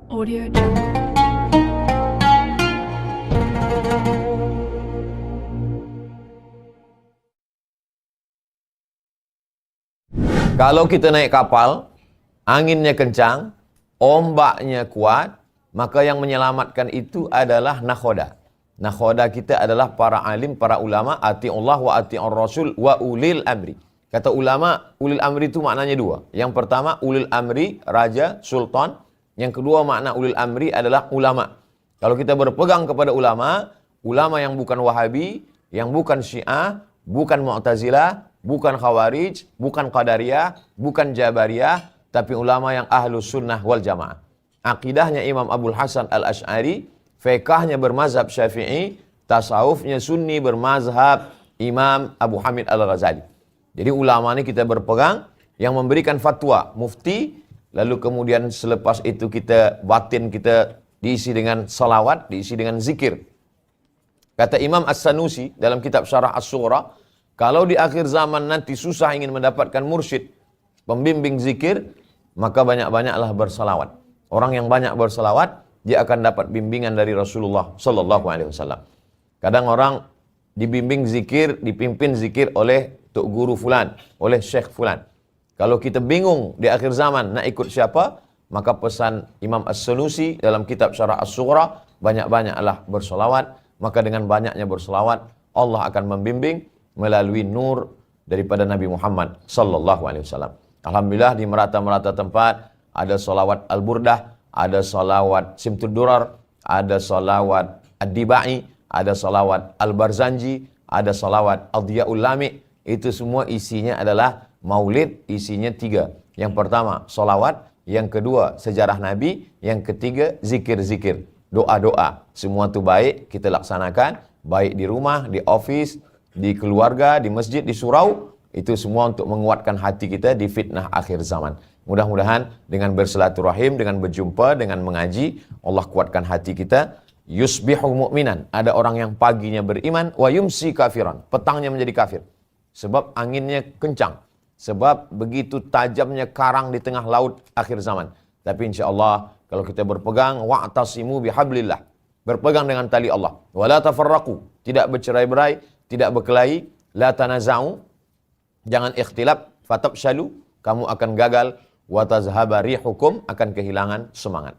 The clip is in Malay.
Audio Jungle. Kalau kita naik kapal, anginnya kencang, ombaknya kuat, maka yang menyelamatkan itu adalah nakhoda. Nakhoda kita adalah para alim, para ulama, ati'ullah wa ati'ur rasul wa ulil amri. Kata ulama, ulil amri itu maknanya dua. Yang pertama, ulil amri, raja, sultan. Yang kedua, makna ulil amri adalah ulama. Kalau kita berpegang kepada ulama, ulama yang bukan wahabi, yang bukan syiah, bukan mu'tazilah, bukan khawarij, bukan qadariyah, bukan jabariyah, tapi ulama yang ahlus sunnah wal jamaah. Akidahnya Imam Abul Hasan al-Ash'ari, fiqahnya bermazhab syafi'i, tasawufnya sunni bermazhab Imam Abu Hamid al-Ghazali. Jadi ulama ini kita berpegang, yang memberikan fatwa, mufti, lalu kemudian selepas itu kita, batin kita diisi dengan salawat, diisi dengan zikir. Kata Imam As-Sanusi dalam kitab Syarah As-Sughra, kalau di akhir zaman nanti susah ingin mendapatkan mursyid, pembimbing zikir, maka banyak-banyaklah bersalawat. Orang yang banyak bersalawat, dia akan dapat bimbingan dari Rasulullah sallallahu alaihi wasallam. Kadang orang dibimbing zikir, dipimpin zikir oleh tuk guru fulan, oleh syekh fulan. Kalau kita bingung di akhir zaman nak ikut siapa, maka pesan Imam As-Sanusi dalam kitab Syarah As-Sughra, banyak-banyaklah bersalawat. Maka dengan banyaknya bersalawat, Allah akan membimbing melalui nur daripada Nabi Muhammad sallallahu alaihi wasallam. Alhamdulillah di merata-merata tempat ada salawat Al-Burdah, ada salawat Simtud Durar, ada salawat Ad-Dibai, ada salawat Al-Barzanji, ada salawat Ad-Diyaul Lami. Itu semua isinya adalah maulid, isinya tiga. Yang pertama salawat, yang kedua sejarah Nabi, yang ketiga zikir-zikir, doa-doa. Semua itu baik kita laksanakan, baik di rumah, di office, di keluarga, di masjid, di surau. Itu semua untuk menguatkan hati kita di fitnah akhir zaman. Mudah-mudahan dengan bersilaturahim, dengan berjumpa, dengan mengaji, Allah kuatkan hati kita. Yusbihu mu'minan, ada orang yang paginya beriman, wa yumsi kafiran, petangnya menjadi kafir. Sebab anginnya kencang, sebab begitu tajamnya karang di tengah laut akhir zaman. Tapi insya Allah kalau kita berpegang, wa'tasimu bihablillah, berpegang dengan tali Allah, wala tafarraqu, tidak bercerai-berai, tidak berkelahi, la tanaza'u, jangan ikhtilaf, fatabshalu, kamu akan gagal, wa tazhaba rihukum, akan kehilangan semangat.